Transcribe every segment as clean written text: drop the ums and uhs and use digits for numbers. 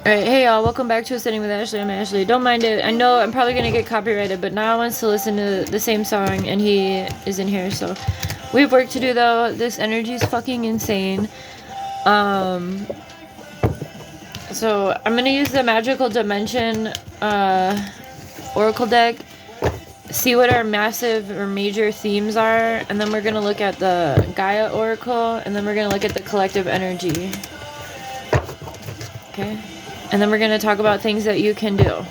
Alright, hey y'all, welcome back to Sitting with Ashley. I'm Ashley. Don't mind it. I know I'm probably gonna get copyrighted, but now I want to listen to the same song and he is in here, so we have work to do though. This energy is fucking insane. So I'm gonna use the Magical Dimension Oracle deck, see what our massive or major themes are, and then we're gonna look at the Gaia Oracle, and then we're gonna look at the collective energy. Okay? And then we're going to talk about things that you can do.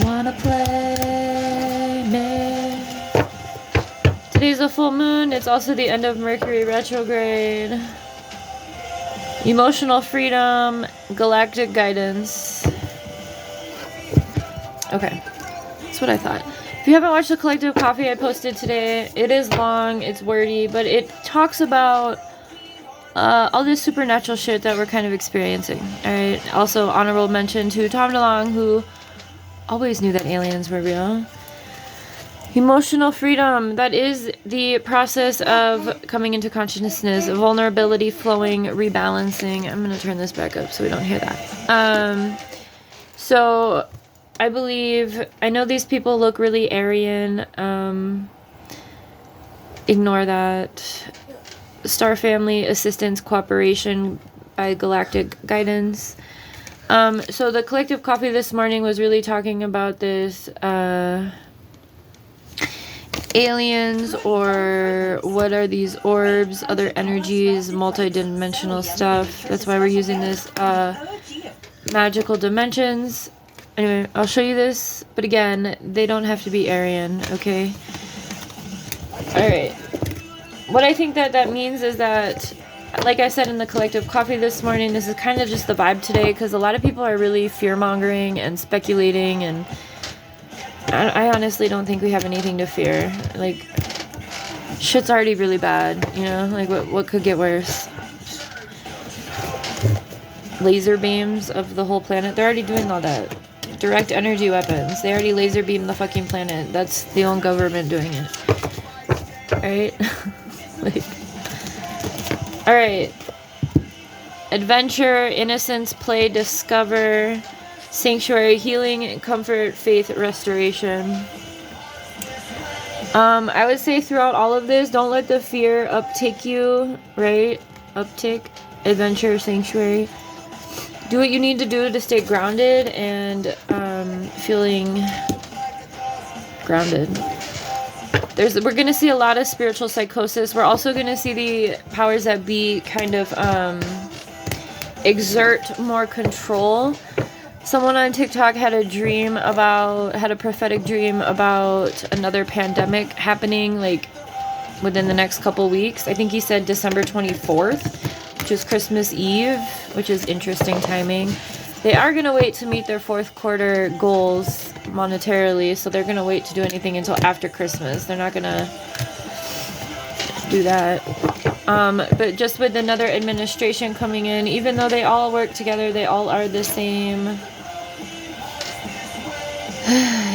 Wanna play me? Today's a full moon. It's also the end of Mercury retrograde. Emotional freedom, galactic guidance. Okay. That's what I thought. If you haven't watched the Collective Coffee I posted today, it is long, it's wordy, but it talks about all this supernatural shit that we're kind of experiencing. Alright, also honorable mention to Tom DeLonge, who always knew that aliens were real. Emotional freedom, that is the process of coming into consciousness, vulnerability, flowing, rebalancing. I'm going to turn this back up so we don't hear that. So I believe, I know these people look really Aryan. Ignore that. Star Family Assistance Cooperation by Galactic Guidance. So the Collective Coffee this morning was really talking about this aliens, or what are these orbs, other energies, multi-dimensional stuff. That's why we're using this magical dimensions. Anyway, I'll show you this, but again, they don't have to be Aryan, okay? Alright. What I think that means is that, like I said in the Collective Coffee this morning, this is kind of just the vibe today, because a lot of people are really fear-mongering and speculating, and I honestly don't think we have anything to fear. Like, shit's already really bad, you know? Like, what could get worse? Laser beams of the whole planet, they're already doing all that. Direct energy weapons, they already laser beam the fucking planet. That's the own government doing it. Alright? Like, alright. Adventure, innocence, play, discover, sanctuary, healing, comfort, faith, restoration. I would say throughout all of this, don't let the fear uptake you, right? Uptake, adventure, sanctuary. Do what you need to do to stay grounded and feeling grounded. We're going to see a lot of spiritual psychosis. We're also going to see the powers that be kind of exert more control. Someone on TikTok had a prophetic dream about another pandemic happening like within the next couple weeks. I think he said December 24th, which is Christmas Eve, which is interesting timing. They are going to wait to meet their fourth quarter goals monetarily, so they're going to wait to do anything until after Christmas. They're not going to do that. But just with another administration coming in, even though they all work together, they all are the same.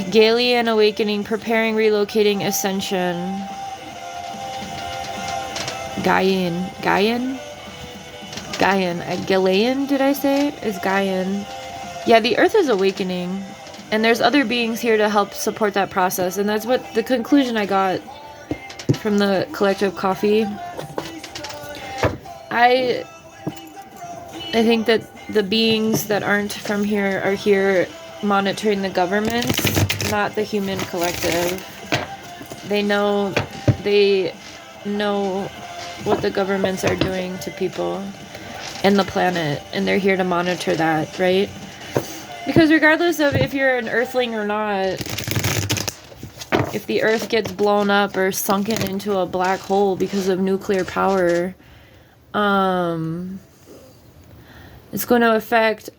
Galilean awakening, preparing, relocating, ascension. Gaian, Galilean, did I say? Is Gaian. Yeah, the earth is awakening. And there's other beings here to help support that process. And that's what the conclusion I got from the Collective Coffee. I think that the beings that aren't from here are here monitoring the governments, not the human collective. They know what the governments are doing to people and the planet, and they're here to monitor that, right? Because regardless of if you're an earthling or not, if the earth gets blown up or sunken into a black hole because of nuclear power, it's going to affect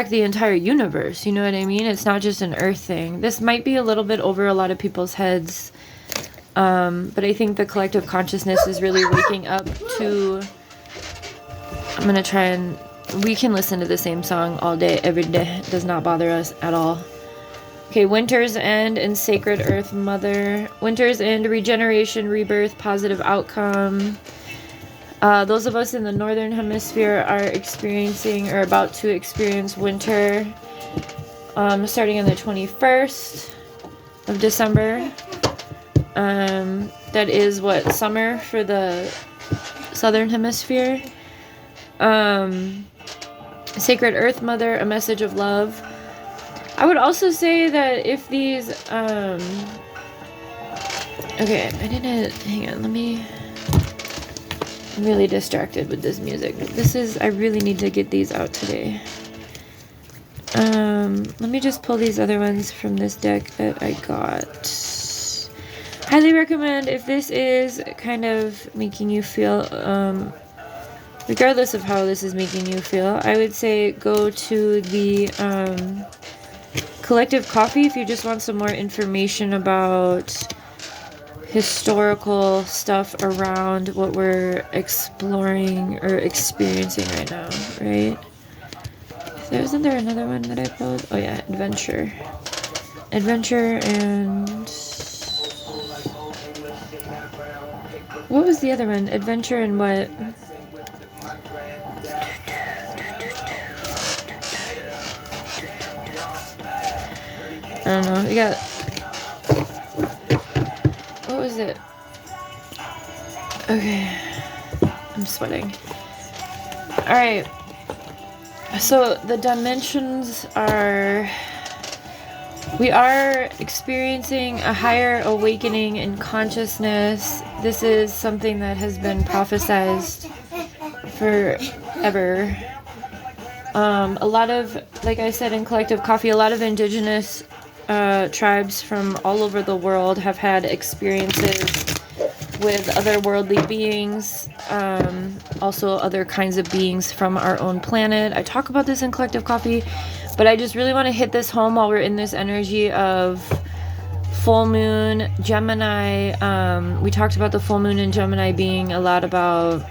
the entire universe, you know what I mean? It's not just an earth thing. This might be a little bit over a lot of people's heads, but I think the collective consciousness is really waking up to... I'm going to try and... We can listen to the same song all day, every day. It does not bother us at all. Okay, Winter's End and Sacred Earth Mother. Winter's End, regeneration, rebirth, positive outcome. Those of us in the northern hemisphere are experiencing or about to experience winter, starting on the 21st of December. That is what, summer for the southern hemisphere. Sacred Earth Mother, a message of love. I would also say that if these, okay, I didn't, hang on, I'm really distracted with this music. I really need to get these out today. Let me just pull these other ones from this deck that I got. Highly recommend, if this is kind of making you feel, regardless of how this is making you feel, I would say go to the Collective Coffee if you just want some more information about historical stuff around what we're exploring or experiencing right now, right? Isn't there another one that I pulled? Oh yeah, Adventure. Adventure and... what was the other one? Adventure and what? I don't know. We got... what was it? Okay. I'm sweating. Alright. So the dimensions are... we are experiencing a higher awakening in consciousness. This is something that has been prophesized forever. A lot of, like I said in Collective Coffee, a lot of indigenous tribes from all over the world have had experiences with otherworldly beings, also other kinds of beings from our own planet. I talk about this in Collective Coffee, but I just really want to hit this home while we're in this energy of full moon, Gemini. We talked about the full moon in Gemini being a lot about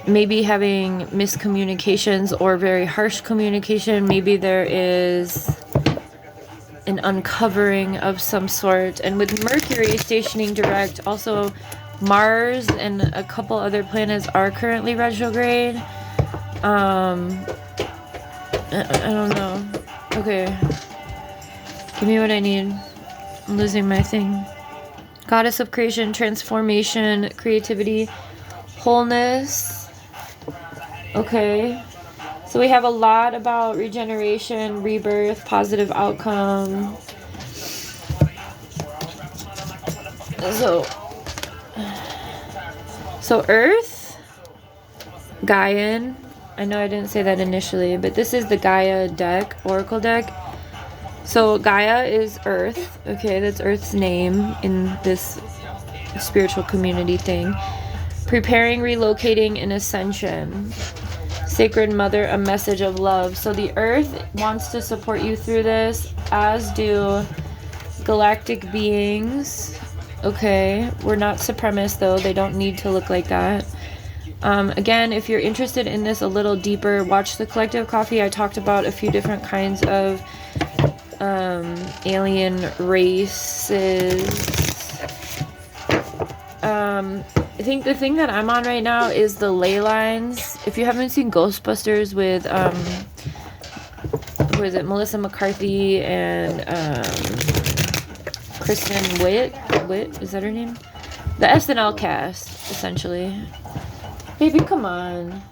maybe having miscommunications or very harsh communication. Maybe there is an uncovering of some sort. And with Mercury stationing direct, also Mars and a couple other planets are currently retrograde. I don't know. Okay. Give me what I need. I'm losing my thing. Goddess of creation, transformation, creativity, wholeness. Okay. So we have a lot about regeneration, rebirth, positive outcome. So Earth, Gaian. I know I didn't say that initially, but this is the Gaia deck, Oracle deck. So Gaia is Earth. Okay, that's Earth's name in this spiritual community thing. Preparing, relocating, and ascension. Sacred Mother, a message of love. So the Earth wants to support you through this, as do galactic beings. Okay, we're not supremacists though. They don't need to look like that. Again, if you're interested in this a little deeper, watch the Collective Coffee. I talked about a few different kinds of alien races. I think the thing that I'm on right now is the ley lines. If you haven't seen Ghostbusters with who is it, Melissa McCarthy and Kristen Witt, is that her name? The SNL cast, essentially. Baby, come on.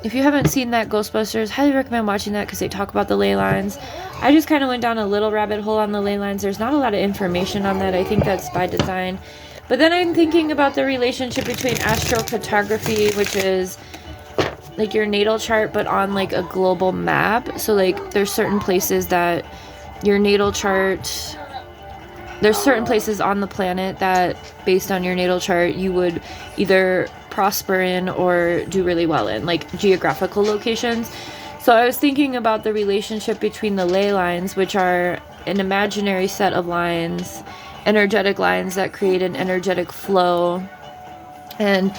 If you haven't seen that Ghostbusters, highly recommend watching that because they talk about the ley lines. I just kind of went down a little rabbit hole on the ley lines. There's not a lot of information on that. I think that's by design. But then I'm thinking about the relationship between astrocartography, which is like your natal chart, but on like a global map. So like there's certain places that your natal chart, there's certain places on the planet that based on your natal chart you would either prosper in or do really well in, like geographical locations. So I was thinking about the relationship between the ley lines, which are an imaginary set of lines, energetic lines that create an energetic flow. And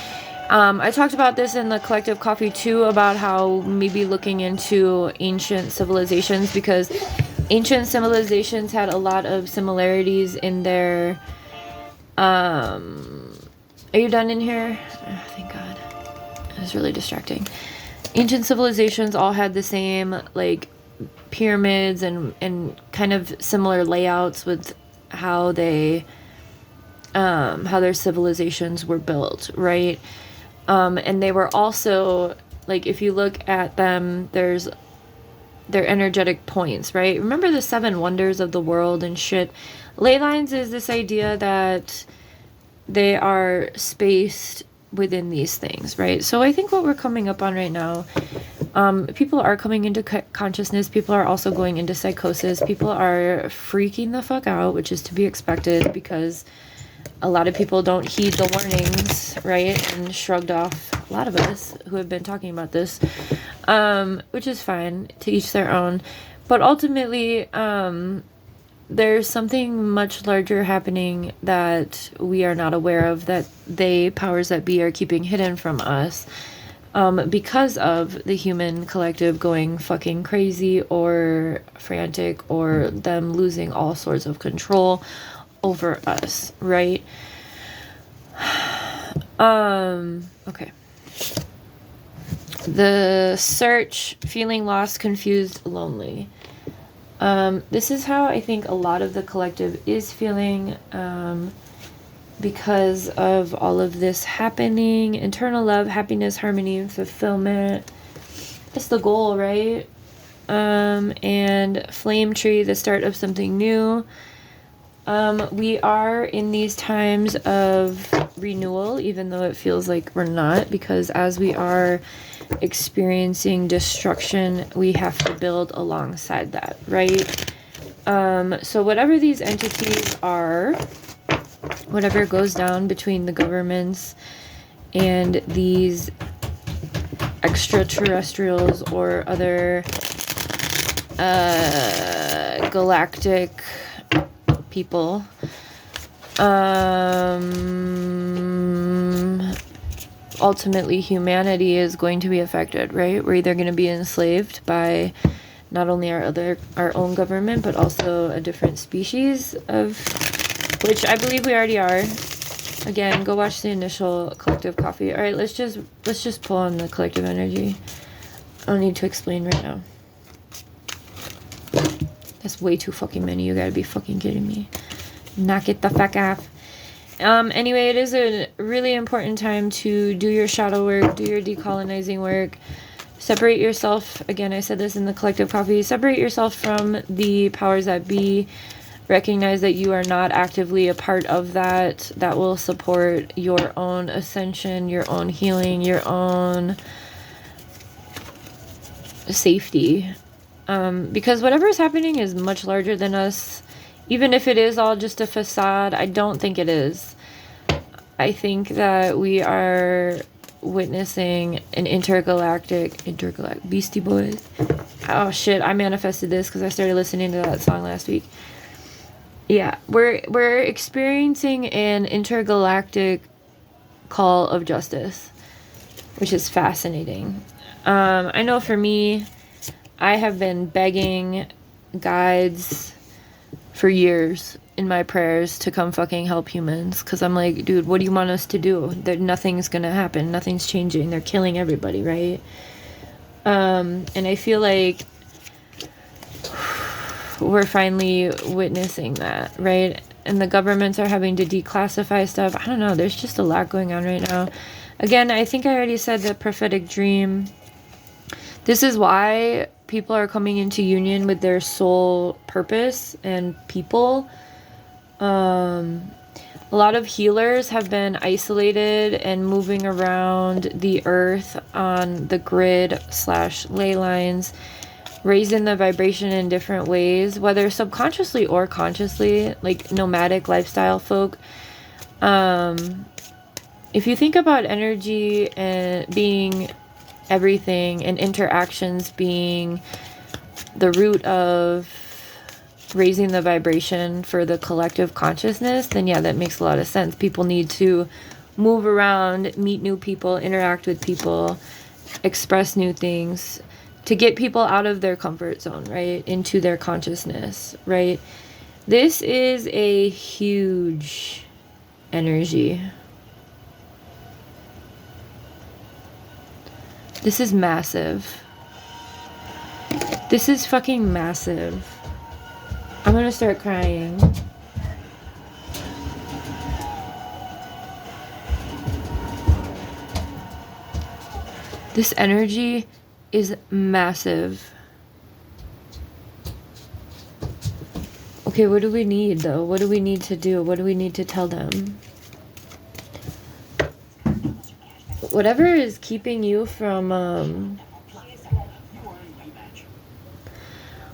I talked about this in the Collective Coffee too, about how maybe looking into ancient civilizations, because ancient civilizations had a lot of similarities in their Are you done in here? Oh, thank God. It was really distracting. Ancient civilizations all had the same, like, pyramids and kind of similar layouts with how they how their civilizations were built, right? And they were also, like, if you look at them, there's their energetic points, right? Remember the 7 wonders of the world and shit? Ley lines is this idea that they are spaced within these things, right? So I think what we're coming up on right now, people are coming into consciousness. People are also going into psychosis. People are freaking the fuck out, which is to be expected because a lot of people don't heed the warnings, right? And shrugged off a lot of us who have been talking about this, which is fine, to each their own. But ultimately, there's something much larger happening that we are not aware of, that they, powers that be, are keeping hidden from us, because of the human collective going fucking crazy or frantic, or them losing all sorts of control over us, right? Okay. The search, feeling lost, confused, lonely. This is how I think a lot of the collective is feeling, because of all of this happening. Internal love, happiness, harmony, and fulfillment. That's the goal, right? And flame tree, the start of something new. We are in these times of renewal, even though it feels like we're not, because as we are experiencing destruction, we have to build alongside that, right? So whatever these entities are, whatever goes down between the governments and these extraterrestrials or other galactic people, ultimately humanity is going to be affected, right? We're either going to be enslaved by not only our own government, but also a different species, of which I believe we already are. Again, go watch the initial collective coffee. All right, let's just pull on the collective energy. I don't need to explain right now. That's way too fucking many. You gotta be fucking kidding me. Knock it the fuck off. Anyway, it is a really important time to do your shadow work, do your decolonizing work. Separate yourself. Again, I said this in the collective coffee. Separate yourself from the powers that be. Recognize that you are not actively a part of that. That will support your own ascension, your own healing, your own safety. Because whatever is happening is much larger than us. Even if it is all just a facade, I don't think it is. I think that we are witnessing an intergalactic Beastie Boys. Oh shit, I manifested this because I started listening to that song last week. Yeah, we're experiencing an intergalactic call of justice, which is fascinating. I know for me, I have been begging guides for years in my prayers to come fucking help humans, because I'm like, dude, what do you want us to do? Nothing's gonna happen. Nothing's changing. They're killing everybody, right? And I feel like we're finally witnessing that, right? And the governments are having to declassify stuff. I don't know. There's just a lot going on right now. Again, I think I already said the prophetic dream. This is why people are coming into union with their soul purpose and people. A lot of healers have been isolated and moving around the earth on the grid / ley lines, raising the vibration in different ways, whether subconsciously or consciously, like nomadic lifestyle folk. If you think about energy and being everything and interactions being the root of raising the vibration for the collective consciousness, then yeah, that makes a lot of sense. People need to move around, meet new people, interact with people, express new things, to get people out of their comfort zone, right? Into their consciousness, right? This is a huge energy. This is massive. This is fucking massive. I'm gonna start crying. This energy is massive. Okay, what do we need though? What do we need to do? What do we need to tell them? Whatever is keeping you from,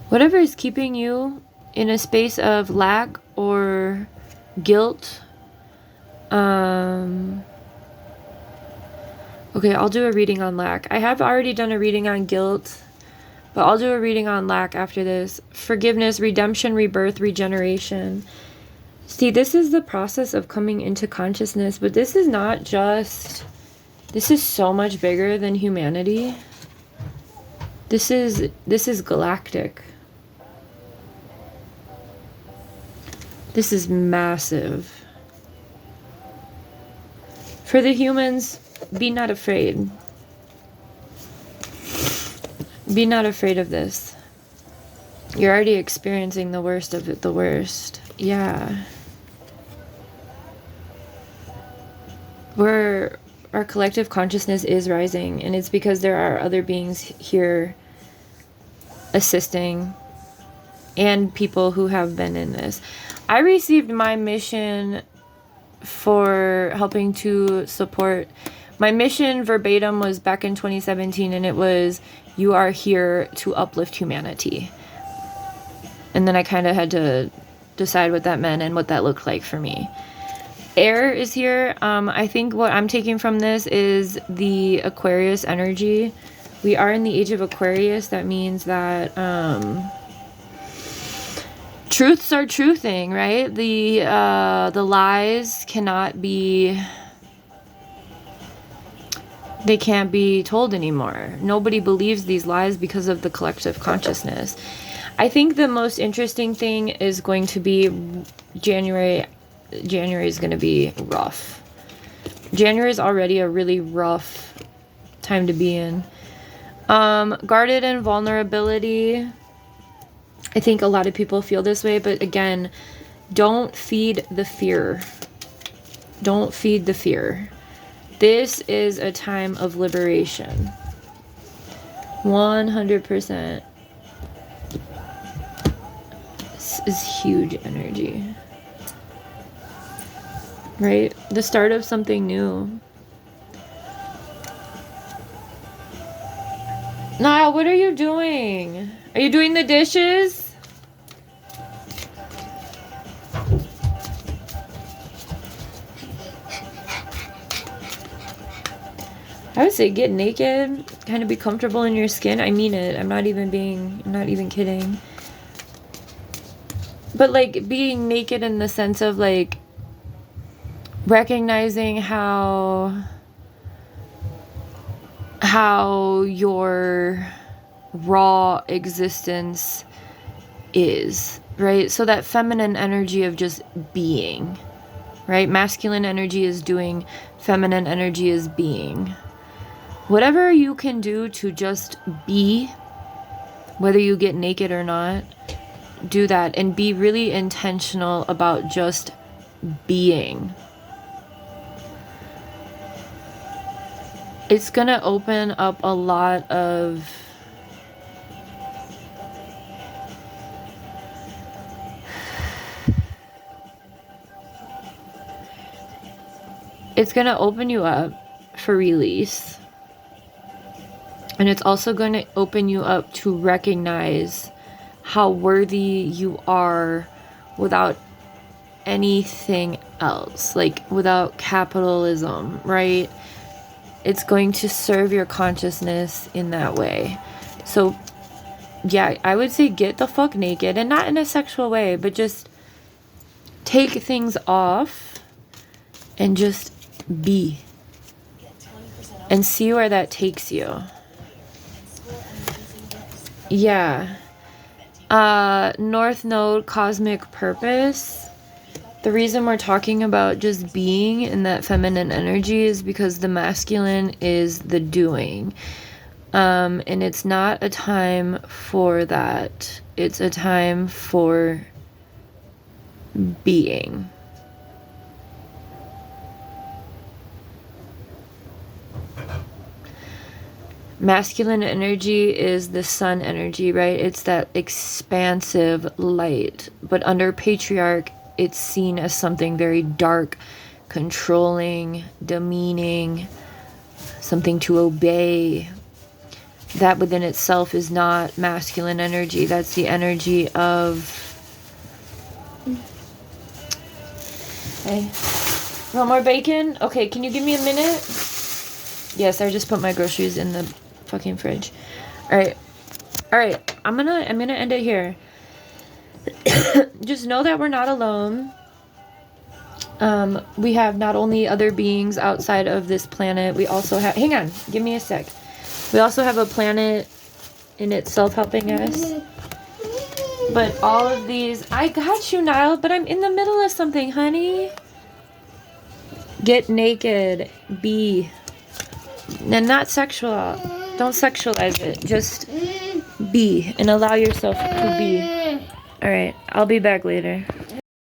whatever is keeping you in a space of lack or guilt, okay, I'll do a reading on lack. I have already done a reading on guilt, but I'll do a reading on lack after this. Forgiveness, redemption, rebirth, regeneration. See, this is the process of coming into consciousness, but this is not just, this is so much bigger than humanity. This is galactic. This is massive. For the humans, be not afraid. Be not afraid of this. You're already experiencing the worst of it, the worst. Yeah. Our collective consciousness is rising, and it's because there are other beings here assisting and people who have been in this. I received my mission for helping to support. My mission verbatim was back in 2017, and it was, you are here to uplift humanity. And then I kind of had to decide what that meant and what that looked like for me. Air is here. I think what I'm taking from this is the Aquarius energy. We are in the age of Aquarius. That means that truths are truthing, right? The lies cannot be, they can't be told anymore. Nobody believes these lies because of the collective consciousness. I think the most interesting thing is going to be January. January is going to be rough. January is already a really rough time to be in. Guarded and vulnerability. I think a lot of people feel this way, but again, don't feed the fear. Don't feed the fear. This is a time of liberation. 100%. This is huge energy. Right? The start of something new. Niall, what are you doing? Are you doing the dishes? I would say get naked, kind of be comfortable in your skin. I mean it. I'm not even kidding. But like being naked in the sense of like recognizing how your raw existence is, right? So that feminine energy of just being, right? Masculine energy is doing, feminine energy is being. Whatever you can do to just be, whether you get naked or not, do that and be really intentional about just being. It's gonna open up a lot of it's gonna open you up for release. And it's also going to open you up to recognize how worthy you are without anything else, like without capitalism, right? It's going to serve your consciousness in that way. So yeah, I would say get the fuck naked, and not in a sexual way, but just take things off and just be and see where that takes you. Yeah. North Node, cosmic purpose. The reason we're talking about just being in that feminine energy is because the masculine is the doing. And it's not a time for that. It's a time for being. Masculine energy is the sun energy, right? It's that expansive light. But under patriarch, it's seen as something very dark, controlling, demeaning, something to obey. That within itself is not masculine energy. That's the energy of... Hey, want more bacon? Okay, can you give me a minute? Yes, I just put my groceries in the fucking fridge. All right, I'm gonna end it here. Just know that we're not alone. We have not only other beings outside of this planet, we also have... Hang on, give me a sec. We also have a planet in itself helping us. But all of these... I got you, Nile, but I'm in the middle of something, honey. Get naked. Be. And not sexual. Don't sexualize it. Just be and allow yourself to be. Alright, I'll be back later.